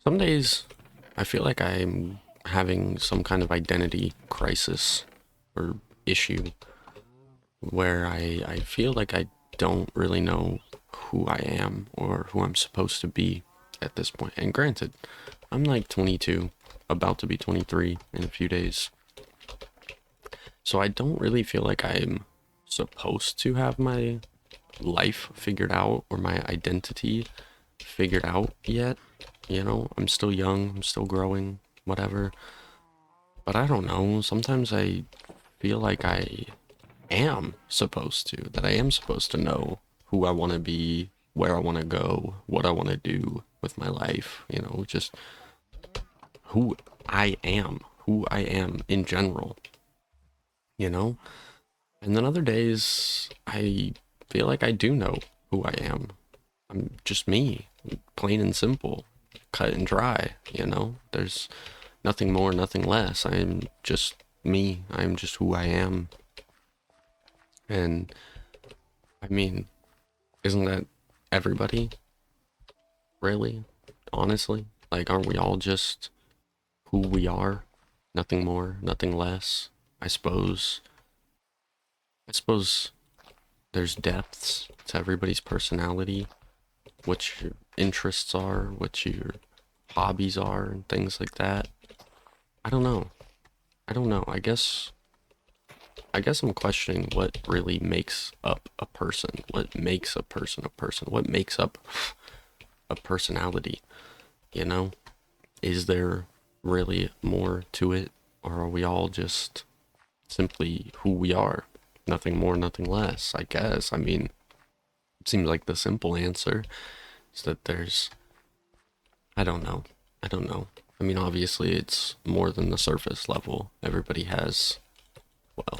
Some days I feel like I'm having some kind of identity crisis or issue where I feel like I don't really know who I am or who I'm supposed to be at this point. And granted, I'm like 22, about to be 23 in a few days. So I don't really feel like I'm supposed to have my life figured out or my identity figured out yet. You know, I'm still young, I'm still growing, whatever. But I don't know. Sometimes I feel like I am supposed to, that I am supposed to know who I want to be, where I want to go, what I want to do with my life, just who who I am in general, you know? And then other days, I feel like I do know who I am. I'm just me, plain and simple, cut and dry, you know? There's nothing more, nothing less. I'm just me. I'm just who I am. And I mean, isn't that everybody, really? Honestly? Like, aren't we all just who we are? Nothing more, nothing less. I suppose. I suppose there's depths to everybody's personality, what your interests are, what your hobbies are, and things like that. I don't know. I don't know. I guess I'm questioning what really makes up a person. What makes a person a person? What makes up a personality? You know? Is there really more to it? Or are we all just simply who we are? Nothing more, nothing less, I guess. I mean, it seems like the simple answer is that there's, I don't know. I don't know. I mean, obviously, it's more than the surface level. Well,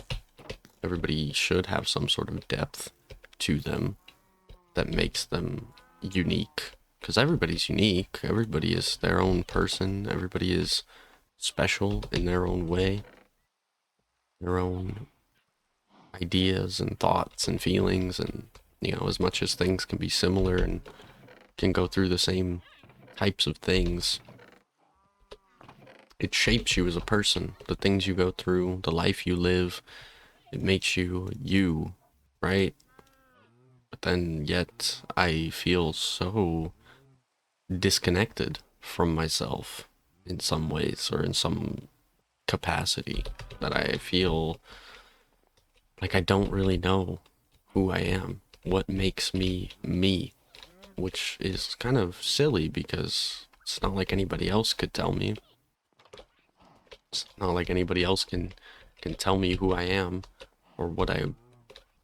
everybody should have some sort of depth to them that makes them unique. Because everybody's unique. Everybody is their own person. Everybody is special in their own way, their own ideas and thoughts and feelings. And, as much as things can be similar and can go through the same types of things, it shapes you as a person. The things you go through, the life you live, it makes you you, right? But then yet I feel so disconnected from myself in some ways or in some capacity that I feel like I don't really know who I am, what makes me me, which is kind of silly because it's not like anybody else could tell me. It's not like anybody else can tell me who I am or what I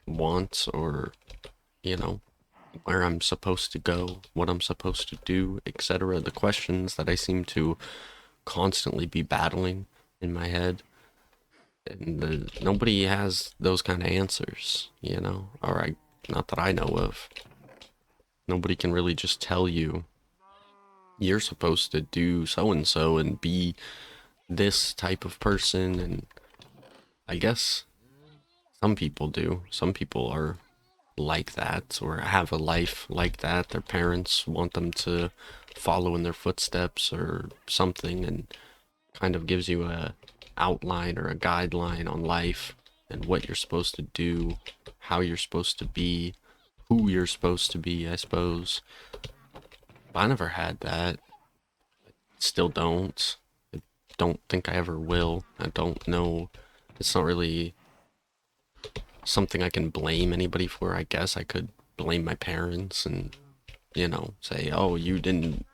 want or, you know, where I'm supposed to go, what I'm supposed to do, etc. The questions that I seem to constantly be battling in my head. And nobody has those kind of answers, or not that I know of. Nobody can really just tell you you're supposed to do so and so and be this type of person. And I guess some people do. Some people are like that or have a life like that. Their parents want them to follow in their footsteps or something, and kind of gives you a outline or a guideline on life and what you're supposed to do, how you're supposed to be, who you're supposed to be, I suppose. But I never had that. Still don't. I don't think I ever will. I don't know. It's not really something I can blame anybody for. I guess I could blame my parents and, say, oh, you didn't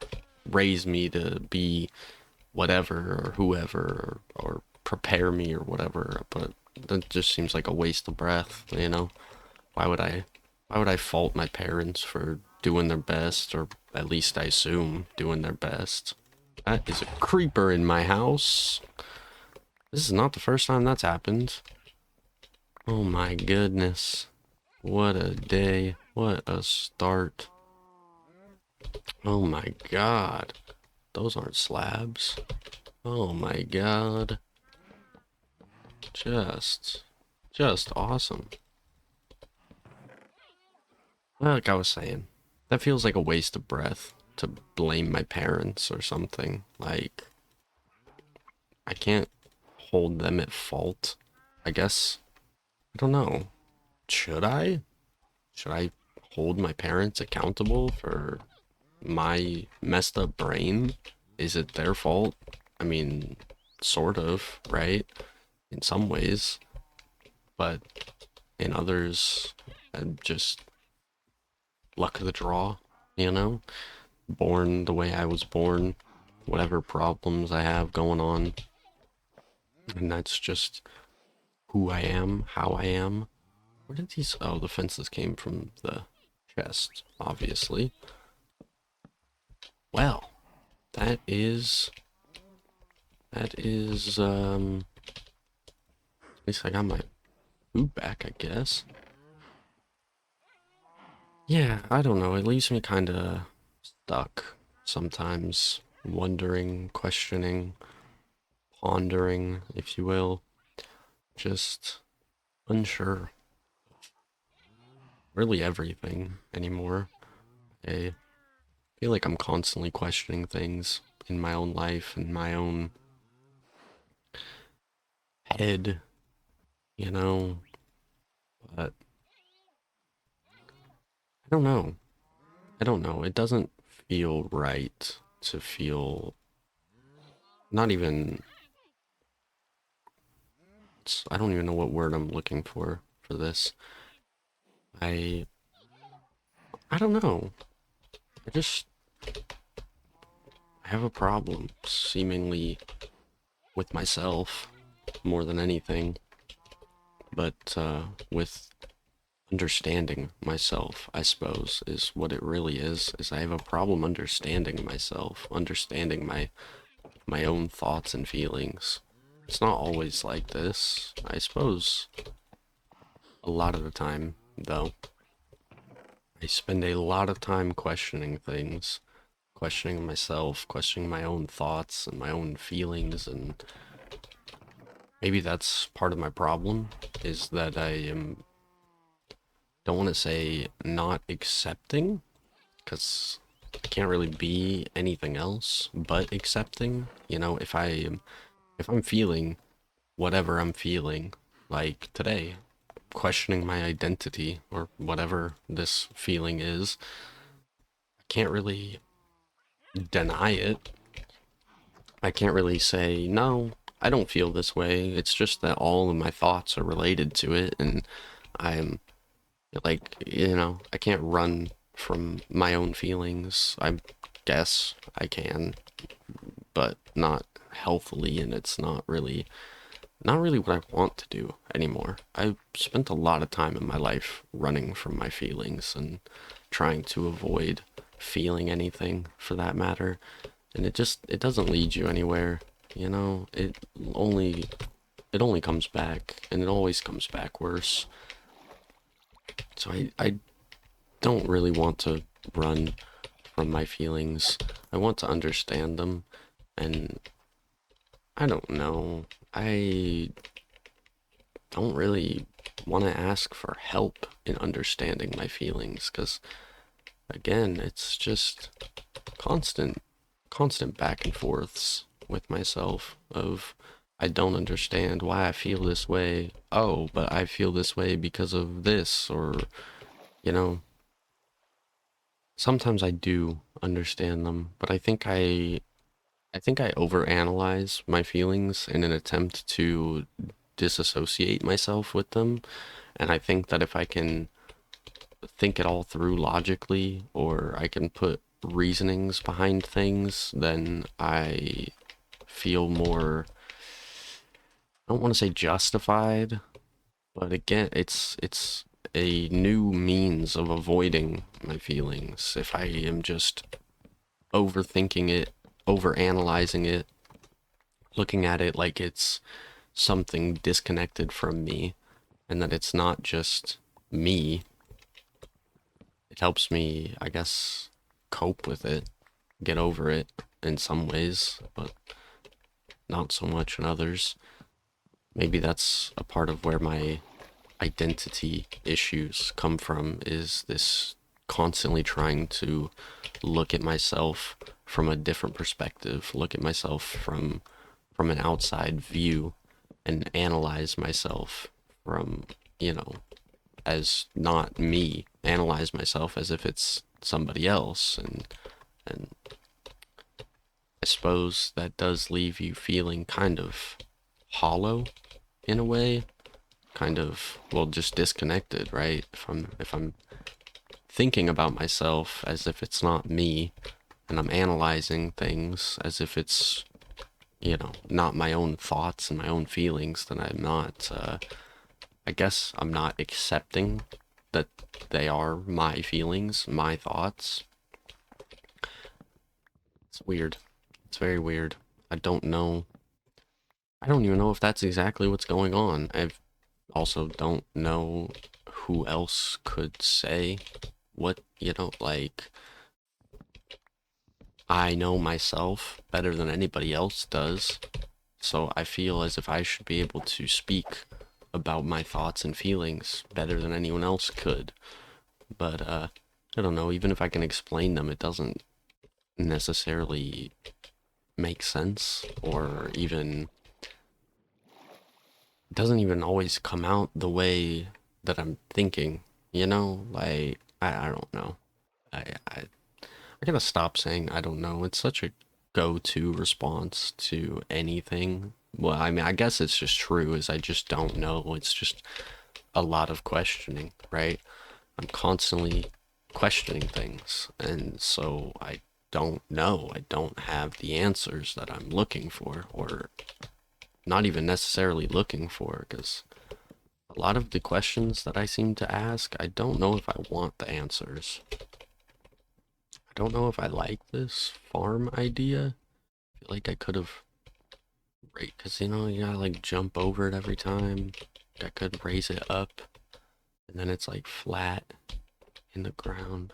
raise me to be whatever or whoever or prepare me or whatever. But that just seems like a waste of breath. Why would I fault my parents for doing their best, or at least I assume doing their best? That is a creeper in my house. This is not the first time that's happened. Oh my goodness. What a day. What a start. Oh my god. Those aren't slabs. Oh my god. Just, just awesome. Like I was saying, that feels like a waste of breath. to blame my parents or something. Like, I can't hold them at fault. I guess, I don't know. Should I? Should I hold my parents accountable for my messed up brain? Is it their fault? I mean, sort of, right? In some ways, but in others, just luck of the draw, you know? Born the way I was born, whatever problems I have going on, and that's just who I am, how I am. Where did these? Oh, the fences came from the chest, obviously. Well, that is, at least I got my food back, I guess. Yeah, I don't know, it leaves me kinda stuck sometimes, wondering, questioning, pondering, if you will, just unsure. Really everything anymore. I feel like I'm constantly questioning things in my own life and my own head, you know, but I don't know. I don't know. It doesn't feel right to feel not even I don't even know what word I'm looking for this. I I don't know. I just have a problem seemingly with myself more than anything, but with understanding myself, I suppose, is what it really is I have a problem understanding myself, understanding my own thoughts and feelings. It's not always like this, I suppose. A lot of the time, though, I spend a lot of time questioning things, questioning myself, questioning my own thoughts and my own feelings, and maybe that's part of my problem, is that don't want to say not accepting, because I can't really be anything else but accepting. You know, if I'm feeling whatever I'm feeling, like today, questioning my identity or whatever this feeling is, I can't really deny it. I can't really say, no, I don't feel this way. It's just that all of my thoughts are related to it, and I'm like, I can't run from my own feelings. I guess I can, but not healthily, and it's not really what I want to do anymore. I've spent a lot of time in my life running from my feelings and trying to avoid feeling anything for that matter, and it doesn't lead you anywhere. Only it only comes back, and it always comes back worse. So I don't really want to run from my feelings. I want to understand them, and I don't know. I don't really want to ask for help in understanding my feelings, because again, it's just constant constant back and forths with myself of I don't understand why I feel this way. Oh, but I feel this way because of this, or you know, sometimes I do understand them, but I think I overanalyze my feelings in an attempt to disassociate myself with them. And I think that if I can think it all through logically, or I can put reasonings behind things, then I feel more, I don't want to say justified, but again, it's a new means of avoiding my feelings. If I am just overthinking it, overanalyzing it, looking at it like it's something disconnected from me, and that it's not just me, it helps me, I guess, cope with it, get over it in some ways, but not so much in others. Maybe that's a part of where my identity issues come from, is this constantly trying to look at myself from a different perspective, look at myself from an outside view and analyze myself from, you know, as not me, analyze myself as if it's somebody else. And I suppose that does leave you feeling kind of hollow in a way, kind of, well, just disconnected, right? If I'm thinking about myself as if it's not me, and I'm analyzing things as if it's, you know, not my own thoughts and my own feelings, then I'm not, I guess I'm not accepting that they are my feelings, my thoughts. It's weird. It's very weird. I don't know. I don't even know if that's exactly what's going on. I also don't know who else could say what, you know, like, I know myself better than anybody else does. So I feel as if I should be able to speak about my thoughts and feelings better than anyone else could. But I don't know, even if I can explain them, it doesn't necessarily make sense, or even it doesn't even always come out the way that I'm thinking, you know? Like I don't know. I gotta stop saying I don't know. It's such a go-to response to anything. Well, I mean, I guess it's just true, is I just don't know. It's just a lot of questioning, right? I'm constantly questioning things, and so I don't know. I don't have the answers that I'm looking for, or not even necessarily looking for, because a lot of the questions that I seem to ask, I don't know if I want the answers. I don't know if I like this farm idea. I feel like I could have, right, because you know, you gotta like jump over it every time. I could raise it up, and then it's like flat in the ground.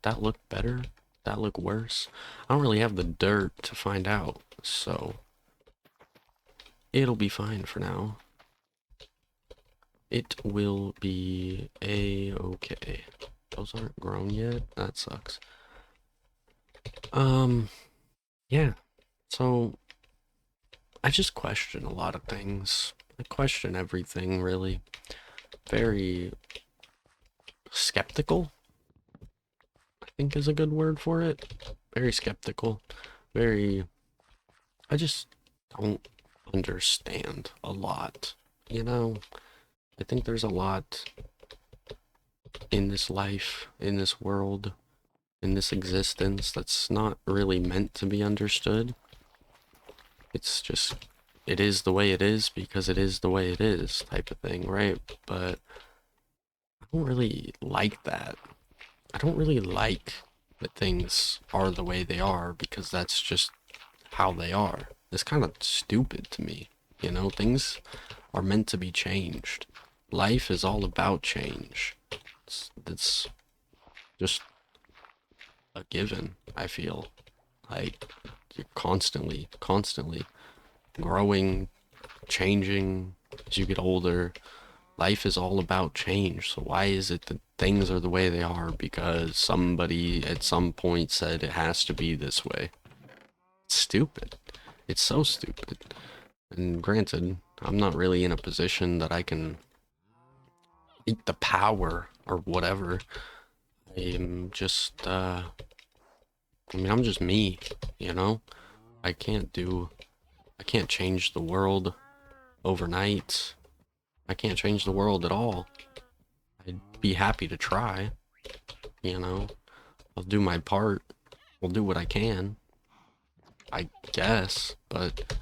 That look better? That look worse? I don't really have the dirt to find out, so it'll be fine for now. It will be a-okay. Those aren't grown yet? That sucks. Yeah. So, I just question a lot of things. I question everything, really. Very skeptical, I think is a good word for it. Very skeptical. Very... I just don't understand a lot, you know? I think there's a lot in this life, in this world, in this existence that's not really meant to be understood. It's just, it is the way it is because it is the way it is type of thing, right? But I don't really like that. I don't really like that things are the way they are because that's just how they are. It's kind of stupid to me. You know, things are meant to be changed. Life is all about change. It's just a given, I feel. Like, you're constantly growing, changing as you get older. Life is all about change. So why is it that things are the way they are? Because somebody at some point said it has to be this way. It's stupid. It's so stupid. And granted, I'm not really in a position that I can eat the power or whatever. I'm just, I mean, I'm just me, you know? I can't do, I can't change the world overnight. I can't change the world at all. I'd be happy to try, you know? I'll do my part. I'll do what I can, I guess, but,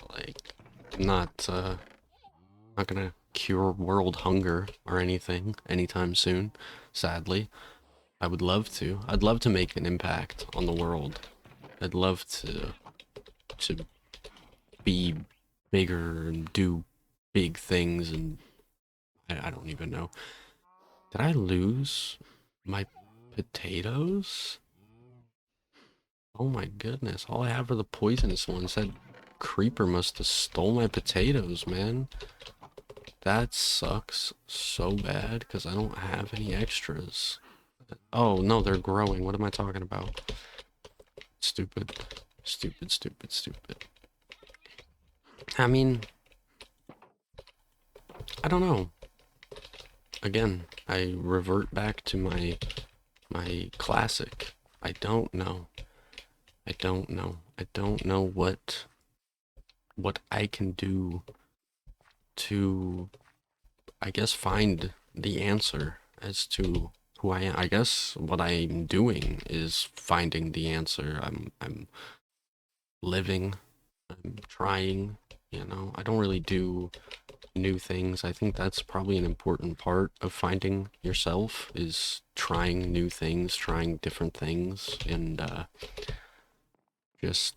like, I'm not gonna cure world hunger or anything anytime soon, sadly. I would love to. I'd love to make an impact on the world. I'd love to be bigger and do big things, and I don't even know. Did I lose my potatoes? Oh my goodness, all I have are the poisonous ones. That creeper must have stole my potatoes, man. That sucks so bad because I don't have any extras. Oh, no, they're growing. What am I talking about? Stupid. Stupid, stupid, stupid. I mean, I don't know. Again, I revert back to my classic. I don't know. I don't know. I don't know what I can do to, I guess, find the answer as to who I am. I guess what I'm doing is finding the answer. I'm living. I'm trying. I don't really do new things. I think that's probably an important part of finding yourself is trying new things, trying different things, and just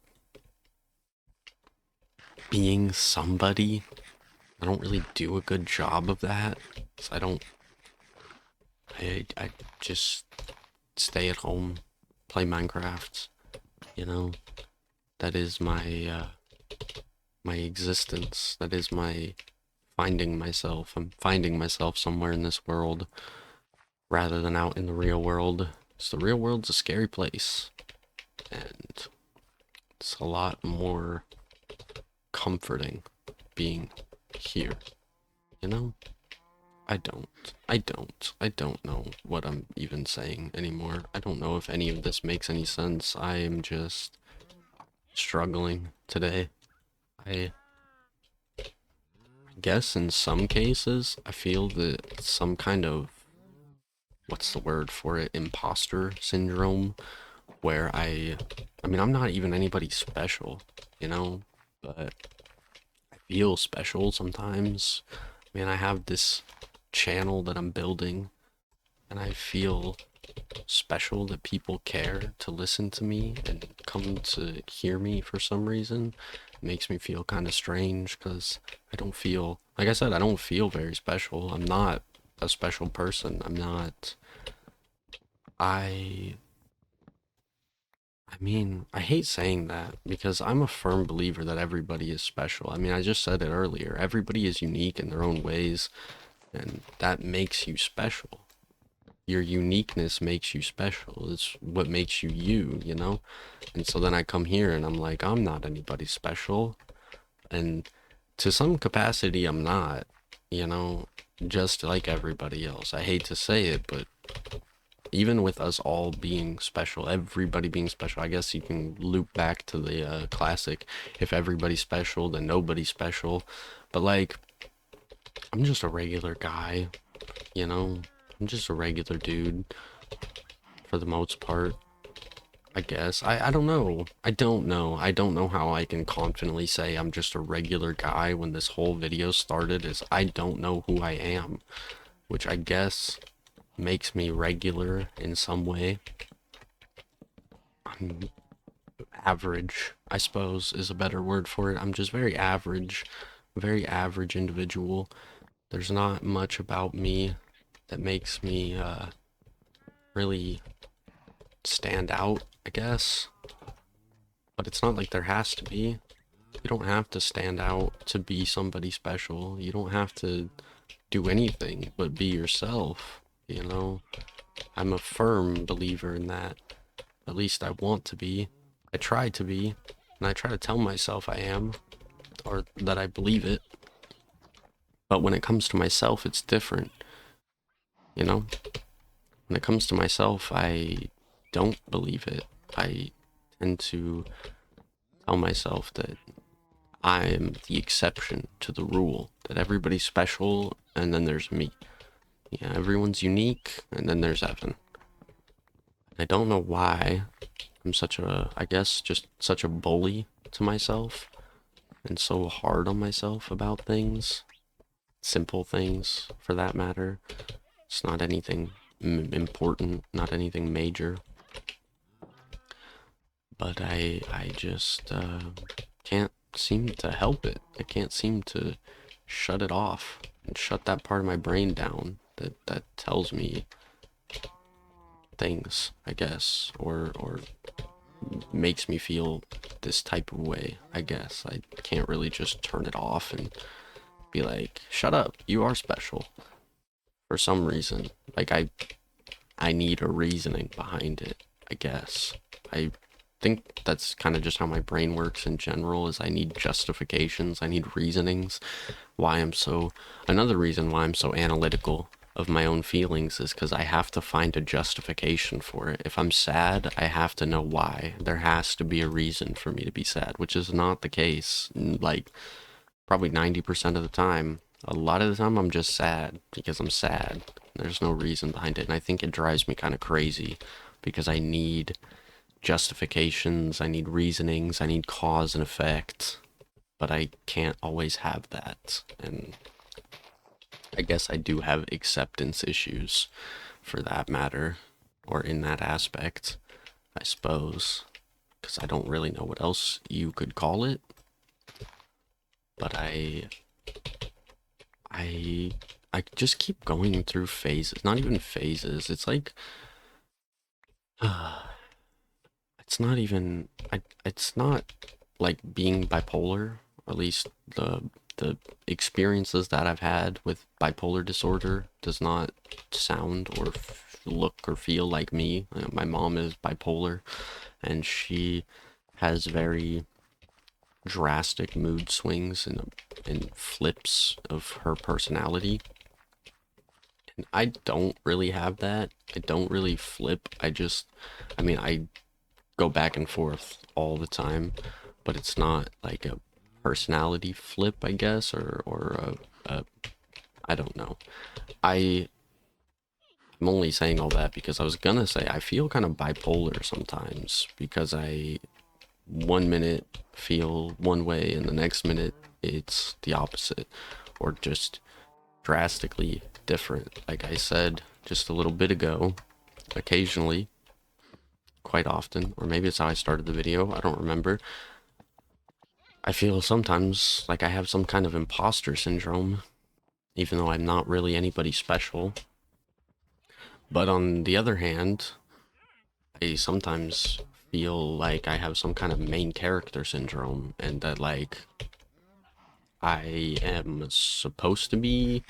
being somebody. I don't really do a good job of that. 'Cause I just stay at home, play Minecraft. You know, that is my existence. That is my finding myself. I'm finding myself somewhere in this world rather than out in the real world. So the real world's a scary place, and it's a lot more comforting being here, you know? I don't know what I'm even saying anymore. I don't know if any of this makes any sense. I am just struggling today. I guess in some cases, I feel that some kind of, what's the word for it, imposter syndrome, where I mean, I'm not even anybody special, but I feel special sometimes. I mean, I have this channel that I'm building, and I feel special that people care to listen to me and come to hear me for some reason. It makes me feel kind of strange because I don't feel, like I said, I don't feel very special. I'm not a special person. I'm not, I I mean, I hate saying that because I'm a firm believer that everybody is special. I mean, I just said it earlier. Everybody is unique in their own ways, and that makes you special. Your uniqueness makes you special. It's what makes you you, you know? And so then I come here and I'm like, I'm not anybody special. And to some capacity, I'm not, you know, just like everybody else. I hate to say it, but even with us all being special, everybody being special, I guess you can loop back to the classic, if everybody's special, then nobody's special. But like, I'm just a regular guy, you know? I'm just a regular dude for the most part, I guess. I don't know. I don't know. I don't know how I can confidently say I'm just a regular guy when this whole video started is I don't know who I am, which I guess makes me regular in some way. I'm average, I suppose, is a better word for it. I'm just very average individual. There's not much about me that makes me really stand out, I guess. But it's not like there has to be. You don't have to stand out to be somebody special. You don't have to do anything but be yourself, you know? I'm a firm believer in that. At least I want to be. I try to be, and I try to tell myself I am, or that I believe it. But when it comes to myself, it's different, you know? When it comes to myself, I don't believe it. I tend to tell myself that I am the exception to the rule, that everybody's special, and then there's me. Yeah, everyone's unique, and then there's Evan. I don't know why I'm I guess, just such a bully to myself, and so hard on myself about things. Simple things, for that matter. It's not anything important, not anything major. But I just can't seem to help it. I can't seem to shut it off and shut that part of my brain down that tells me things, I guess, or makes me feel this type of way, I guess. I can't really just turn it off and be like, shut up, you are special. For some reason. Like, I need a reasoning behind it, I guess. I think that's kind of just how my brain works in general, is I need justifications, I need reasonings why I'm so another reason why I'm so analytical of my own feelings is because I have to find a justification for it. If I'm sad, I have to know why. There has to be a reason for me to be sad, which is not the case. Like, probably 90% of the time. A lot of the time, I'm just sad because I'm sad. There's no reason behind it. And I think it drives me kind of crazy because I need justifications, I need reasonings, I need cause and effect, but I can't always have that. And I guess I do have acceptance issues for that matter, or in that aspect, I suppose, because I don't really know what else you could call it. But I I just keep going through phases. Not even phases. It's like it's not even it's not like being bipolar, at least the experiences that I've had with bipolar disorder does not sound or look or feel like me. My mom is bipolar and she has very drastic mood swings and flips of her personality. And I don't really have that. I don't really flip. I mean, I go back and forth all the time, but it's not like a personality flip, I guess, or a I don't know. I'm only saying all that because I was gonna say I feel kind of bipolar sometimes because I 1 minute feel one way and the next minute it's the opposite or just drastically different. Like I said just a little bit ago, occasionally, quite often, or maybe it's how I started the video, I don't remember. I feel sometimes like I have some kind of imposter syndrome, even though I'm not really anybody special. But on the other hand, I sometimes feel like I have some kind of main character syndrome and that like I am supposed to be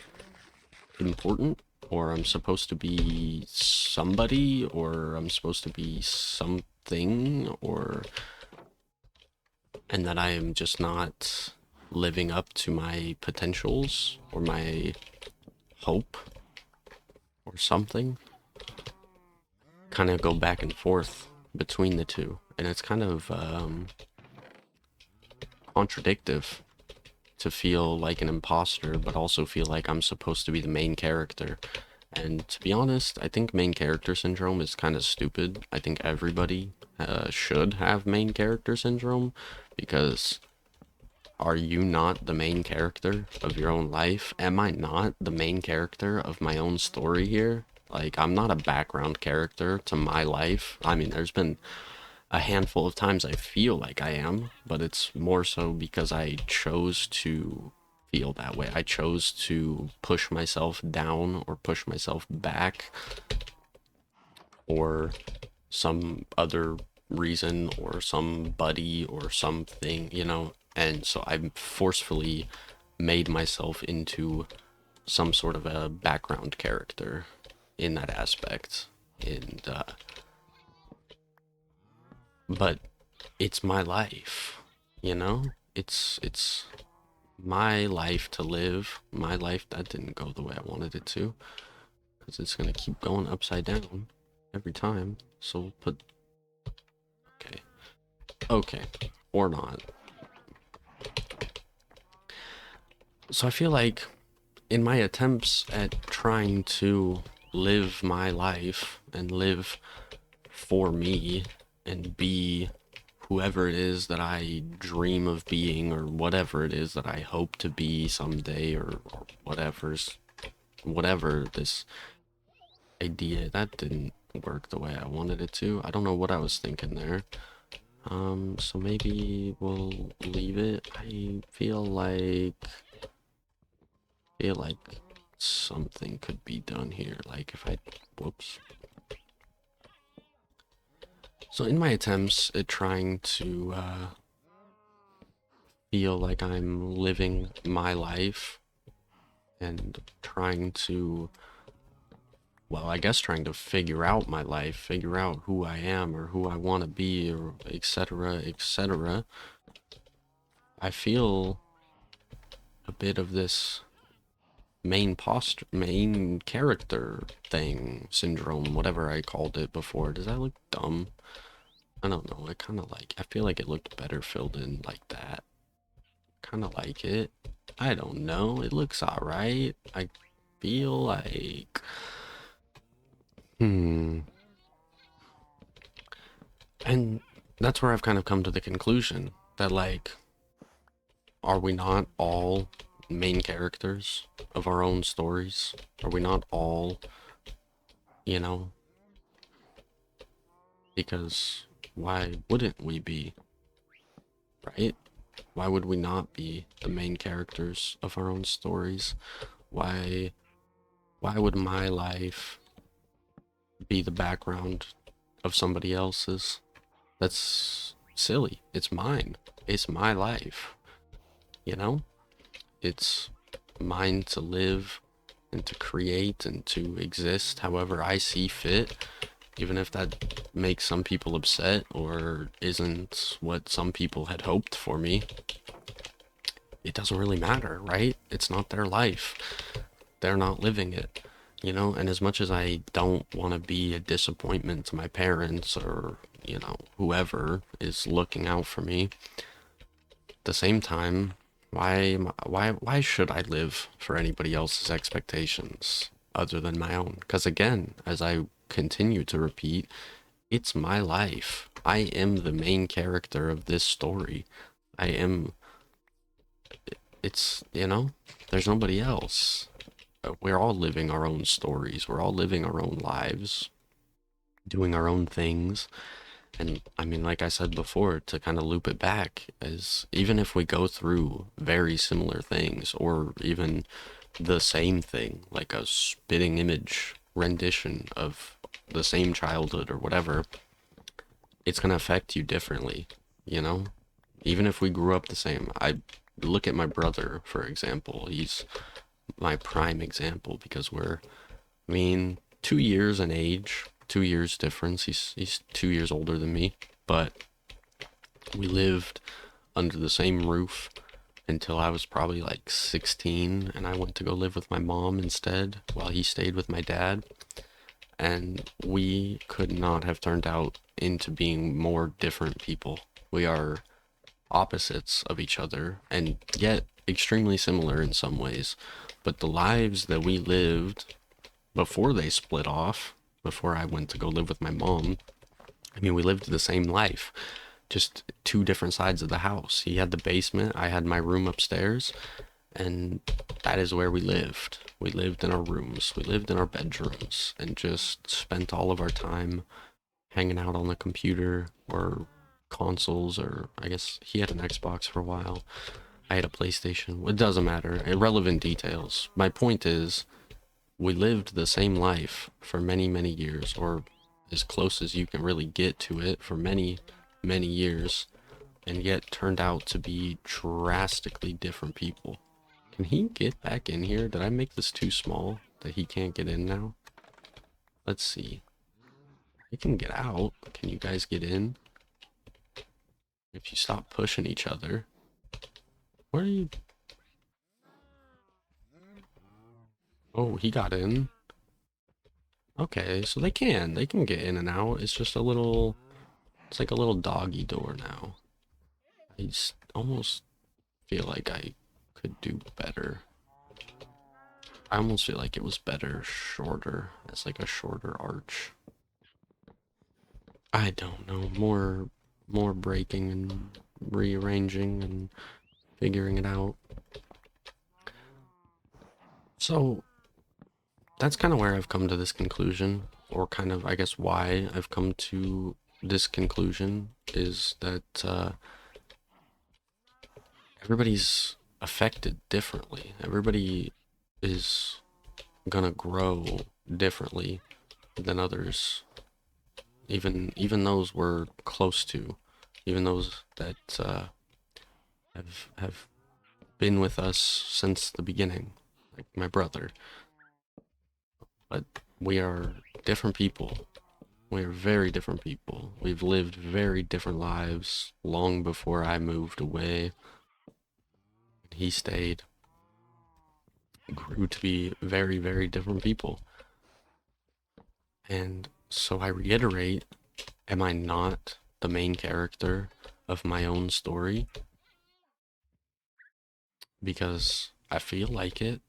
important or I'm supposed to be somebody or I'm supposed to be something or and that I am just not living up to my potentials or my hope or something. Kind of go back and forth between the two and it's kind of contradictive to feel like an imposter but also feel like I'm supposed to be the main character. And to be honest, I think main character syndrome is kind of stupid. I think everybody should have main character syndrome because are you not the main character of your own life? Am I not the main character of my own story here? Like, I'm not a background character to my life. I mean, there's been a handful of times I feel like I am, but it's more so because I chose to feel that way. I chose to push myself down or push myself back or some other reason or somebody or something, you know? And so I forcefully made myself into some sort of a background character in that aspect. And, but it's my life, you know? It's my life to live. My life that didn't go the way I wanted it to, because it's gonna keep going upside down every time. So we'll put okay, okay, or not. So I feel like in my attempts at trying to live my life and live for me and be whoever it is that I dream of being or whatever it is that I hope to be someday or whatever this idea that didn't work the way I wanted it to. I don't know what I was thinking there. So maybe we'll leave it. I feel like something could be done here. Like if I whoops. So in my attempts at trying to feel like I'm living my life and trying to well, I guess trying to figure out my life, figure out who I am or who I want to be, or etc., etc., I feel a bit of this main character thing syndrome, whatever I called it before. Does that look dumb? I don't know. I feel like it looked better filled in like that. Kind of like it. I don't know. It looks alright. I feel like, hmm. And that's where I've kind of come to the conclusion that, like, are we not all main characters of our own stories? Are we not all, you know, because why wouldn't we be, right? Why would we not be the main characters of our own stories? Why why would my life be the background of somebody else's? That's silly. It's mine. It's my life, you know? It's mine to live and to create and to exist however I see fit, even if that makes some people upset or isn't what some people had hoped for me. It doesn't really matter, right? It's not their life. They're not living it, you know? And as much as I don't want to be a disappointment to my parents or, you know, whoever is looking out for me, at the same time, why should I live for anybody else's expectations other than my own? Because again, as I continue to repeat, it's my life. I am the main character of this story. I am, it's, you know, there's nobody else. We're all living our own stories. We're all living our own lives, doing our own things. And I mean, like I said before, to kind of loop it back, is even if we go through very similar things or even the same thing, like a spitting image rendition of the same childhood or whatever, it's going to affect you differently, you know? Even if we grew up the same. I look at my brother, for example. He's my prime example because I mean, 2 years in age, 2 years difference. He's 2 years older than me, but we lived under the same roof until I was probably like 16, and I went to go live with my mom instead while he stayed with my dad. And we could not have turned out into being more different people. We are opposites of each other and yet extremely similar in some ways. But the lives that we lived before they split off, before I went to go live with my mom, I mean, we lived the same life, just two different sides of the house. He had the basement, I had my room upstairs, and that is where we lived. We lived in our rooms, we lived in our bedrooms, and just spent all of our time hanging out on the computer or consoles, or I guess he had an Xbox for a while. I had a PlayStation. It doesn't matter. Irrelevant details. My point is, we lived the same life for many, many years, or as close as you can really get to it for many, many years, and yet turned out to be drastically different people. Can he get back in here? Did I make this too small that he can't get in now? Let's see. He can get out. Can you guys get in? If you stop pushing each other. Where are you? Oh, he got in. Okay, so they can get in and out. It's just a little, it's like a little doggy door now. I just almost feel like I could do better. I almost feel like it was better shorter, as like a shorter arch. I don't know, more breaking and rearranging and figuring it out. So that's kind of where I've come to this conclusion, or kind of, I guess, why I've come to this conclusion is that everybody's affected differently. Everybody is gonna grow differently than others. Even those we're close to, even those that have been with us since the beginning, like my brother. But we are different people. We are very different people. We've lived very different lives long before I moved away. He stayed, grew to be very, very different people. And so I reiterate, am I not the main character of my own story? Because I feel like it.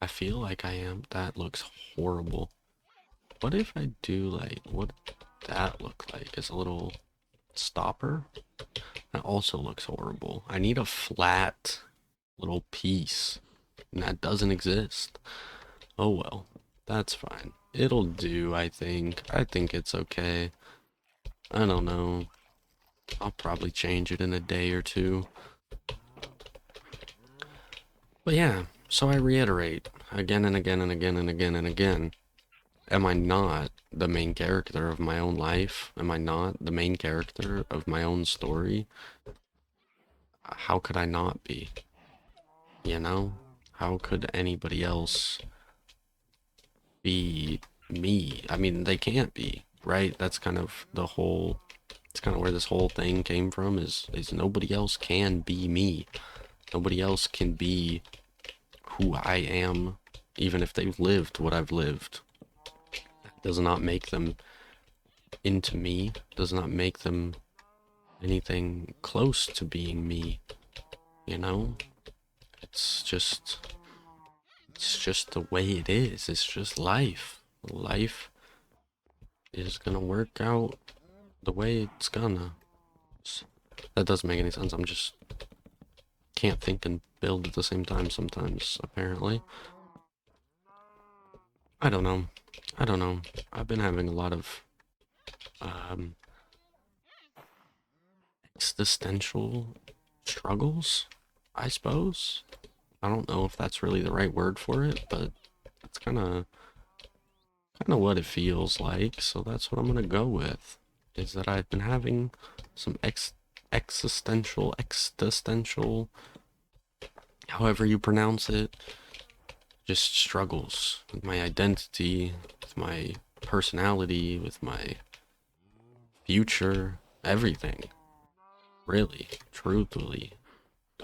I feel like I am. That looks horrible. What if I do like, what that look like? Is a little stopper? That also looks horrible. I need a flat little piece, and that doesn't exist. Oh well, that's fine. It'll do, I think. I think it's okay. I don't know. I'll probably change it in a day or two. But yeah, so I reiterate again and again and again and again and again. Am I not the main character of my own life? Am I not the main character of my own story? How could I not be? You know? How could anybody else be me? I mean, they can't be, right? That's kind of the whole, it's kind of where this whole thing came from, is nobody else can be me. Nobody else can be who I am, even if they've lived what I've lived. That does not make them into me, does not make them anything close to being me, you know? It's just it's just the way it is. It's just life. Life is gonna work out the way it's gonna. That doesn't make any sense. I'm just can't think and build at the same time sometimes, apparently. I don't know. I don't know. I've been having a lot of um existential struggles, I suppose. I don't know if that's really the right word for it, but it's kind of what it feels like. So that's what I'm gonna go with. Is that I've been having some existential, however you pronounce it, just struggles with my identity, with my personality, with my future, everything. Really, truthfully,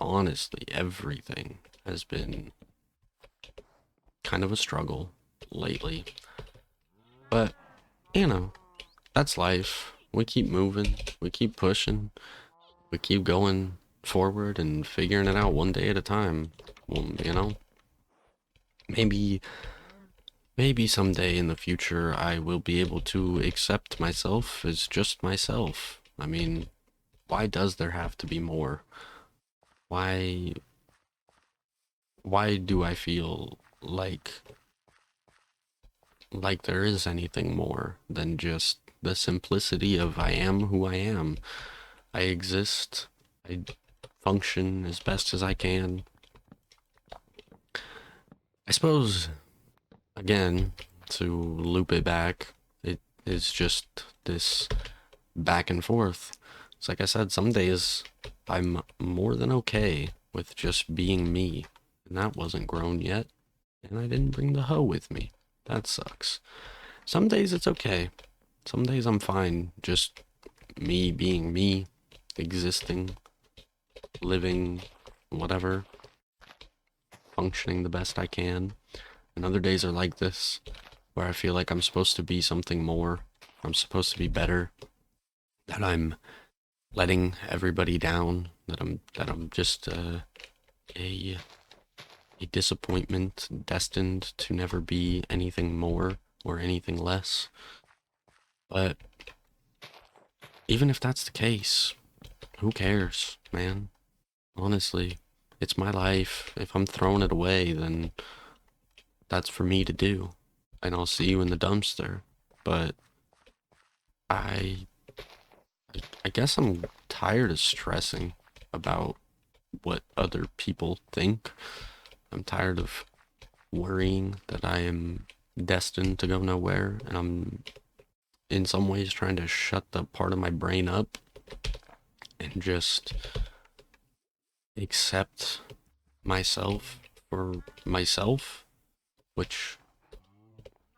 honestly, everything has been kind of a struggle lately. But, you know, that's life. We keep moving, we keep pushing, we keep going forward and figuring it out one day at a time. Well, you know, maybe maybe someday in the future I will be able to accept myself as just myself. I mean, why does there have to be more? Why why do I feel like there is anything more than just the simplicity of I am who I am. I exist. I function as best as I can. I suppose, again, to loop it back, it is just this back and forth. It's like I said, some days I'm more than okay with just being me, and that wasn't grown yet, and I didn't bring the hoe with me. That sucks. Some days it's okay. Some days I'm fine just me being me, existing, living, whatever, functioning the best I can. And other days are like this, where I feel like I'm supposed to be something more. I'm supposed to be better. That I'm letting everybody down. That I'm just a a disappointment destined to never be anything more or anything less. But even if that's the case, who cares, man? Honestly, it's my life. If I'm throwing it away, then that's for me to do. And I'll see you in the dumpster. But I I guess I'm tired of stressing about what other people think. I'm tired of worrying that I am destined to go nowhere, and I'm in some ways trying to shut the part of my brain up and just accept myself for myself, which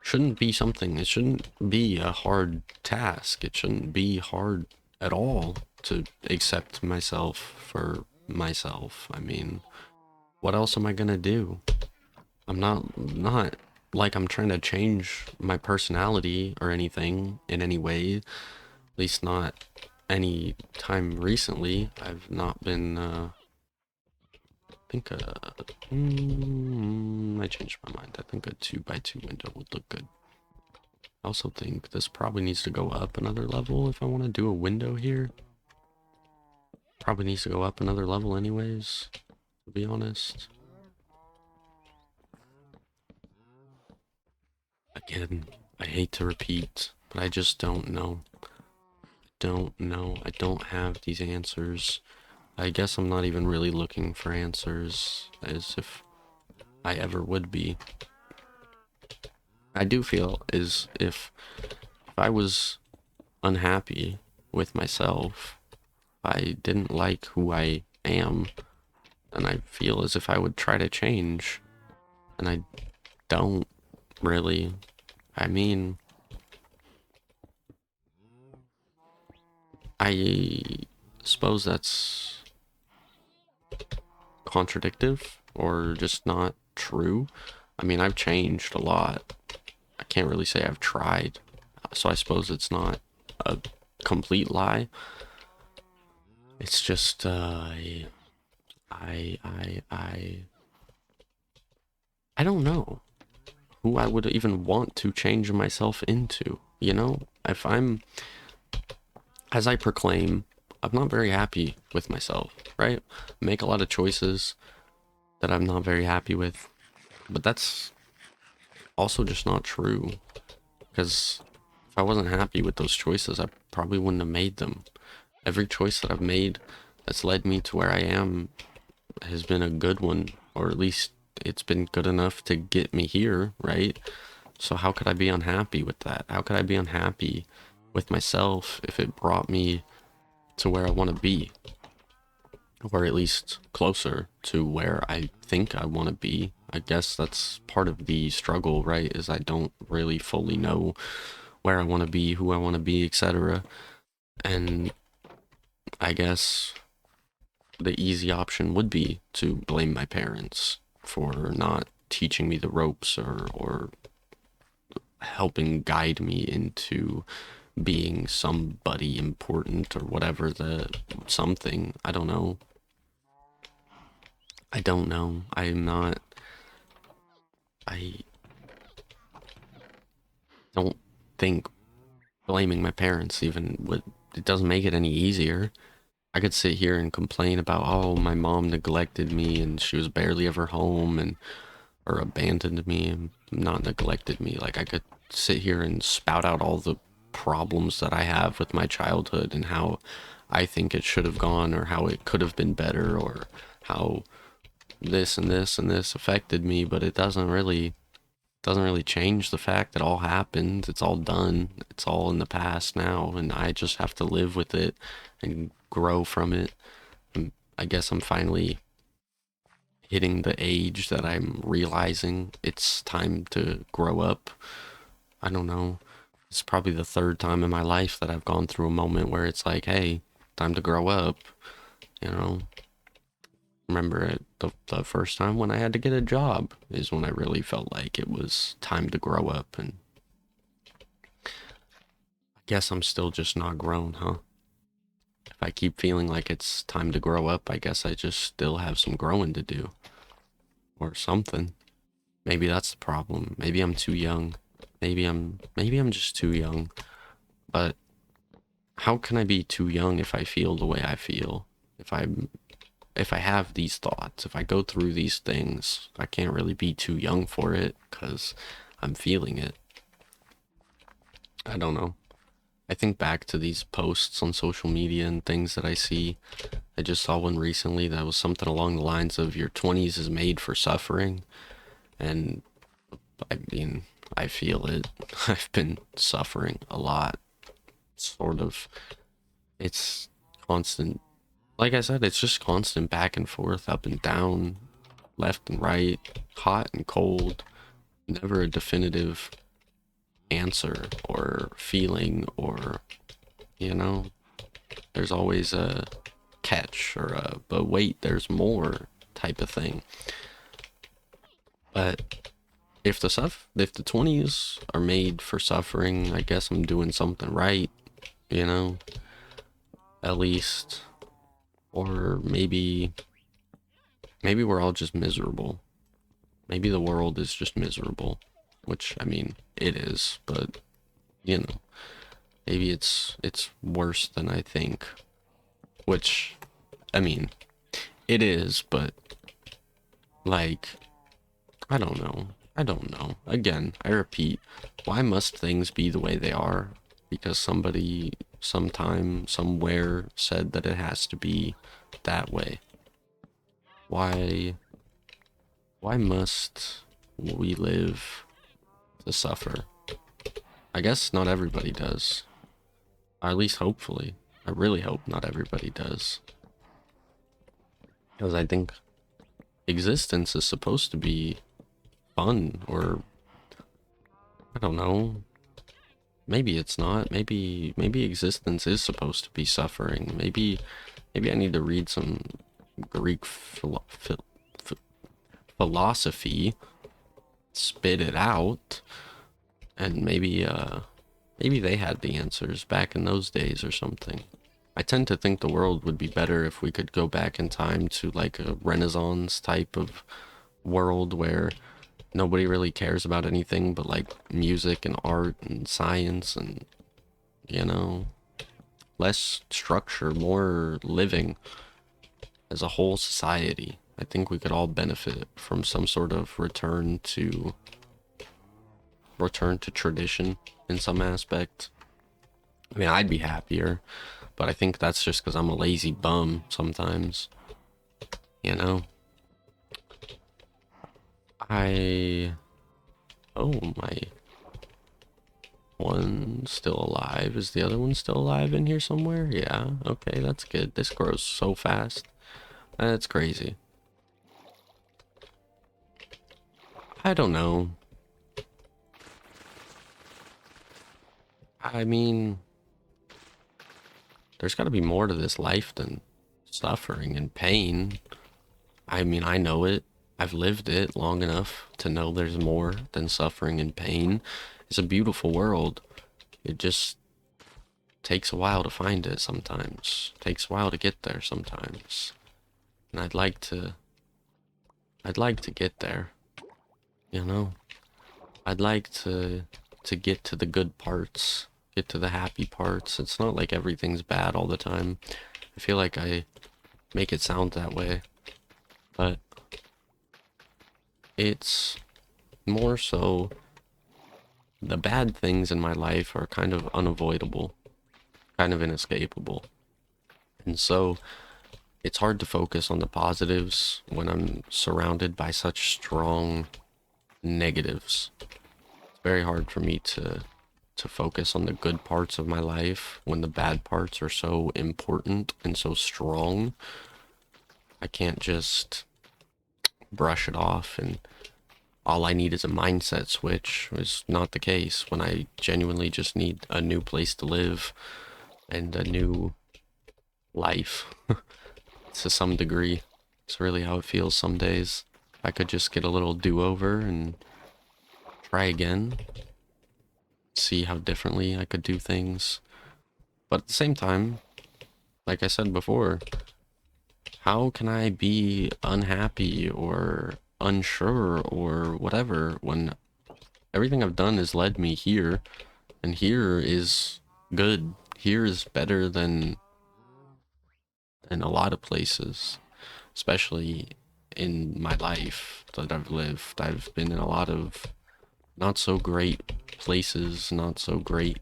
shouldn't be something, it shouldn't be a hard task. It shouldn't be hard at all to accept myself for myself. I mean, what else am I gonna do? I'm not like I'm trying to change my personality or anything in any way. At least not any time recently. I've not been I think I changed my mind. I think a 2x2 window would look good. I also think this probably needs to go up another level if I want to do a window here. Probably needs to go up another level anyways, to be honest. Again, I hate to repeat, but I just don't know. Don't know. I don't have these answers. I guess I'm not even really looking for answers as if I ever would be. I do feel as if I was unhappy with myself, I didn't like who I am, then I feel as if I would try to change. And I don't really. I mean, I suppose that's contradictive or just not true. I mean, I've changed a lot. I can't really say I've tried. So I suppose it's not a complete lie. It's just I don't know who I would even want to change myself into, you know? If I'm, as I proclaim, I'm not very happy with myself, right? Make a lot of choices that I'm not very happy with, but that's also just not true, because if I wasn't happy with those choices, I probably wouldn't have made them. Every choice that I've made that's led me to where I am has been a good one, or at least it's been good enough to get me here, right? So how could I be unhappy with that? How could I be unhappy with myself if it brought me to where I want to be? Or at least closer to where I think I want to be. I guess that's part of the struggle, right? Is I don't really fully know where I want to be, who I want to be, etc. And I guess the easy option would be to blame my parents for not teaching me the ropes or helping guide me into being somebody important or whatever the something. I don't know. I don't know. I'm not. I don't think blaming my parents even would. It doesn't make it any easier. I could sit here and complain about, oh, my mom neglected me and she was barely ever home and or abandoned me and not neglected me. Like I could sit here and spout out all the problems that I have with my childhood and how I think it should have gone or how it could have been better or how this and this and this affected me, but it doesn't really change the fact that all happened. It's all done. It's all in the past now, and I just have to live with it and grow from it. I guess I'm finally hitting the age that I'm realizing it's time to grow up. I don't know. It's probably the third time in my life that I've gone through a moment where it's like, hey, time to grow up, you know? Remember the first time when I had to get a job is when I really felt like it was time to grow up, and I guess I'm still just not grown, huh? If I keep feeling like it's time to grow up, I guess I just still have some growing to do or something. Maybe that's the problem. Maybe I'm too young. Maybe I'm just too young. But how can I be too young if I feel the way I feel? If I have these thoughts, if I go through these things, I can't really be too young for it because I'm feeling it. I don't know. I think back to these posts on social media and things that I see. I just saw one recently that was something along the lines of your 20s is made for suffering. And I mean, I feel it. I've been suffering a lot, sort of. It's constant. Like I said, it's just constant back and forth, up and down, left and right, hot and cold. Never a definitive answer or feeling, or, you know, there's always a catch or a but wait, there's more type of thing. But if the 20s are made for suffering, I guess I'm doing something right, you know, at least. Or maybe we're all just miserable. Maybe the world is just miserable, which I mean, it is, but you know, maybe it's worse than I think, which I mean, it is, but like I don't know. I don't know. Again, I repeat, why must things be the way they are? Because somebody, sometime, somewhere said that it has to be that way. Why, why must we live to suffer? I guess not everybody does. Or at least hopefully. I really hope not everybody does. Because I think existence is supposed to be fun, or I don't know. Maybe it's not. Maybe existence is supposed to be suffering. Maybe I need to read some Greek philosophy, spit it out, and maybe they had the answers back in those days or something. I tend to think the world would be better if we could go back in time to like a Renaissance type of world where nobody really cares about anything but like music and art and science and, you know, less structure, more living as a whole society. I think we could all benefit from some sort of return to tradition in some aspect. I mean, I'd be happier, but I think that's just because I'm a lazy bum sometimes, you know? I... Oh, my one still alive. Is the other one still alive in here somewhere? Yeah, okay, that's good. This grows so fast. That's crazy. I don't know. I mean, there's got to be more to this life than suffering and pain. I mean, I know it. I've lived it long enough to know there's more than suffering and pain. It's a beautiful world. It just takes a while to find it sometimes. Takes a while to get there sometimes. And I'd like to get there, you know? I'd like to get to the good parts, get to the happy parts. It's not like everything's bad all the time. I feel like I make it sound that way, but it's more so the bad things in my life are kind of unavoidable, kind of inescapable. And so it's hard to focus on the positives when I'm surrounded by such strong negatives. It's very hard for me to focus on the good parts of my life when the bad parts are so important and so strong. I can't just brush it off and all I need is a mindset switch. Is not the case when I genuinely just need a new place to live and a new life to some degree. It's really how it feels some days. I could just get a little do-over and try again, see how differently I could do things. But at the same time, like I said before, how can I be unhappy or unsure or whatever when everything I've done has led me here, and here is good. Here is better than a lot of places, especially in my life that I've lived. I've been in a lot of not so great places, not so great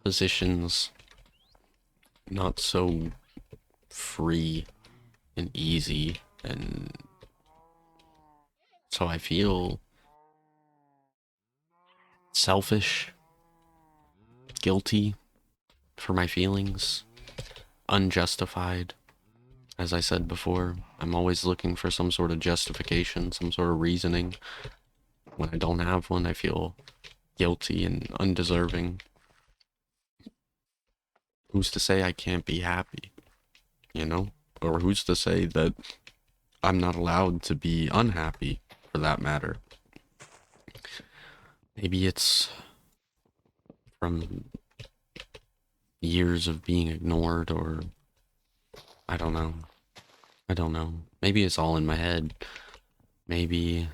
positions, not so free and easy, and so I feel selfish, guilty for my feelings, unjustified. As I said before, I'm always looking for some sort of justification, some sort of reasoning. When I don't have one, I feel guilty and undeserving. Who's to say I can't be happy, you know? Or who's to say that I'm not allowed to be unhappy, for that matter? Maybe it's from years of being ignored, or I don't know. I don't know. Maybe it's all in my head. Maybe,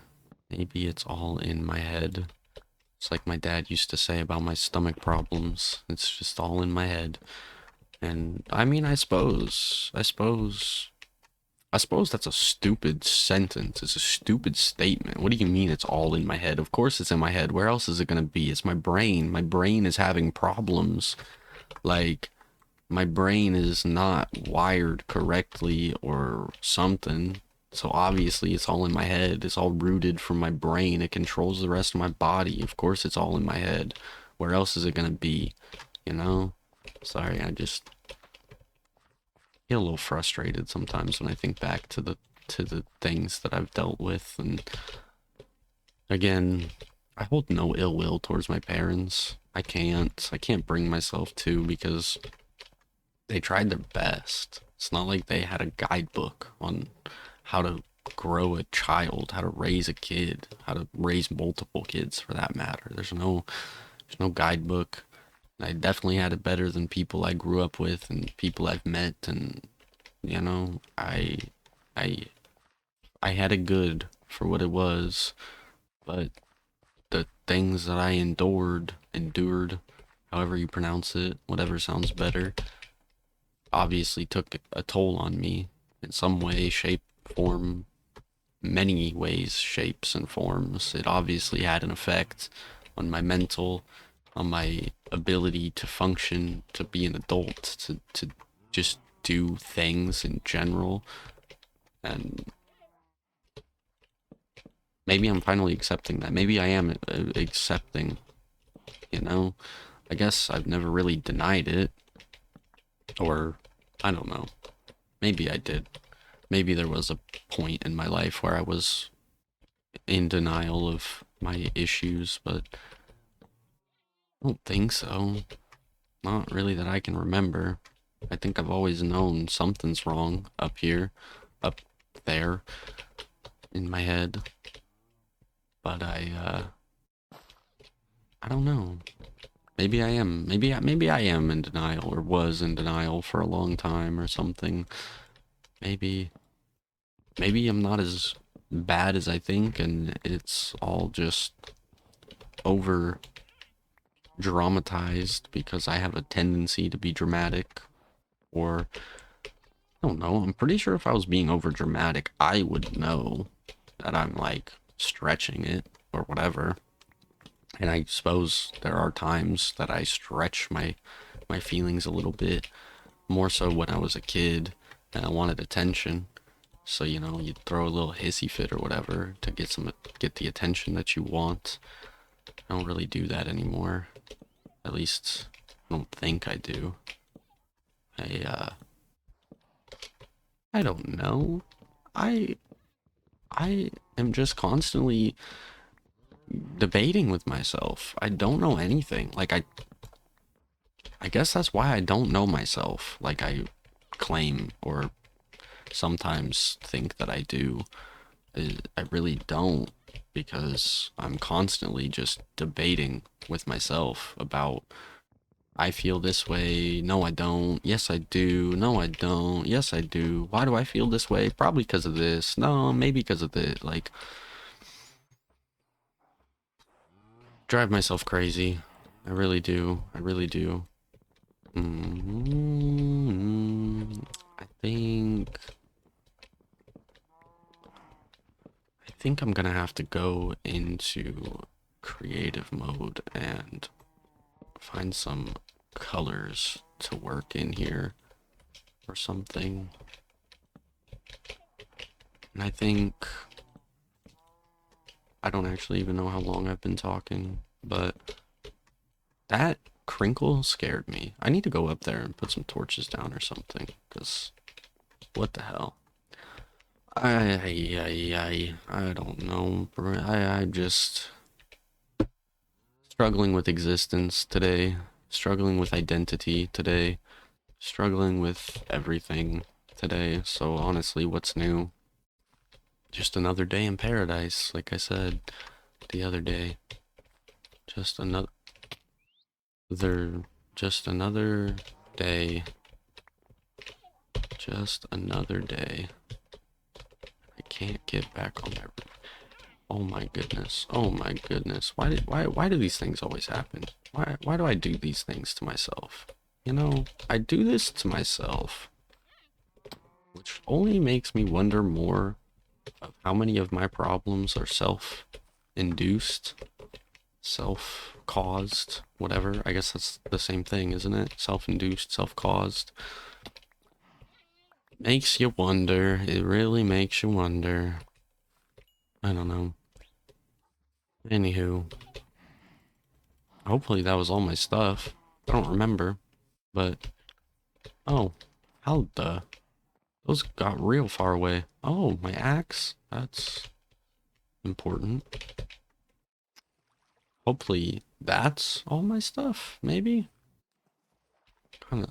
maybe it's all in my head. It's like my dad used to say about my stomach problems. It's just all in my head. And I mean, I suppose that's a stupid sentence. It's a stupid statement. What do you mean it's all in my head? Of course it's in my head. Where else is it gonna be? It's my brain. My brain is having problems. Like, my brain is not wired correctly or something. So obviously it's all in my head. It's all rooted from my brain. It controls the rest of my body. Of course it's all in my head. Where else is it gonna be? You know? Sorry, I just get a little frustrated sometimes when I think back to the things that I've dealt with. And again, I hold no ill will towards my parents. I can't bring myself to, because they tried their best. It's not like they had a guidebook on how to grow a child, how to raise a kid, how to raise multiple kids for that matter. There's no guidebook. I definitely had it better than people I grew up with and people I've met, and you know, I I had it good for what it was, but the things that I endured, however you pronounce it, whatever sounds better, obviously took a toll on me in some way, shape, form, many ways, shapes, and forms. It obviously had an effect on my mental, on my ability to function, to be an adult, to just do things in general. And maybe I'm finally accepting that. Maybe I am accepting, you know? I guess I've never really denied it, or I don't know. Maybe I did. Maybe there was a point in my life where I was in denial of my issues, but I don't think so. Not really that I can remember. I think I've always known something's wrong up here, up there in my head. But I don't know. Maybe I am. Maybe I am in denial, or was in denial for a long time or something. Maybe maybe I'm not as bad as I think, and it's all just over dramatized because I have a tendency to be dramatic. Or I don't know. I'm pretty sure if I was being over dramatic, I would know that I'm like stretching it or whatever. And I suppose there are times that I stretch my feelings a little bit, more so when I was a kid and I wanted attention. So, you know, you throw a little hissy fit or whatever to get the attention that you want. I don't really do that anymore. At least I don't think I do. I I don't know. I I am just constantly debating with myself. I don't know anything. Like I guess that's why I don't know myself. Like I claim or sometimes think that I do. I really don't, because I'm constantly just debating with myself about, I feel this way. No, I don't. Yes, I do. No, I don't. Yes, I do. Why do I feel this way? Probably because of this. No, maybe because of this. Like, drive myself crazy. I really do. I really do. mm I think I think I'm gonna have to go into creative mode and find some colors to work in here or something. And I think I don't actually even know how long I've been talking, but that crinkle scared me. I need to go up there and put some torches down or something, because what the hell? I don't know, bro. I just Struggling with existence today, struggling with identity today, struggling with everything today. So honestly, what's new? Just another day in paradise, like I said the other day. Just another, just another day. Just another day. I can't get back on my roof. Oh my goodness. Oh my goodness. Why do these things always happen? Why do I do these things to myself? You know, I do this to myself, which only makes me wonder more of how many of my problems are self-induced, self-caused, whatever. I guess that's the same thing, isn't it? Self-induced, self-caused. Makes you wonder. It really makes you wonder. I don't know. Anywho, hopefully that was all my stuff. I don't remember, but oh, how the those got real far away. Oh, my axe. That's important. Hopefully that's all my stuff. Maybe kind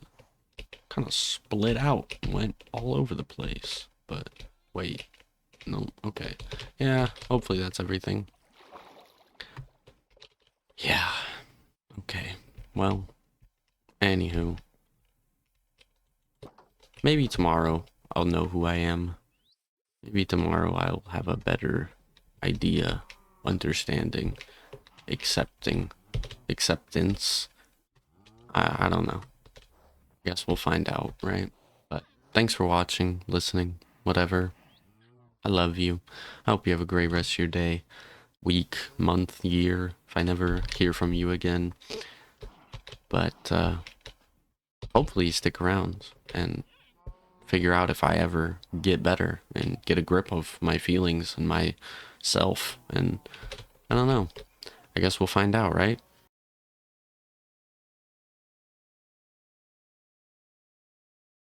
of split out and went all over the place. But wait, no, okay. Yeah, hopefully that's everything. Yeah, okay. Well, anywho, maybe tomorrow I'll know who I am. Maybe tomorrow I'll have a better idea, understanding, acceptance. I don't know. Guess we'll find out, right? But thanks for watching, listening, whatever. I love you. I hope you have a great rest of your day, week, month, year, if I never hear from you again. But hopefully you stick around and figure out if I ever get better and get a grip of my feelings and myself. And I don't know. I guess we'll find out, right?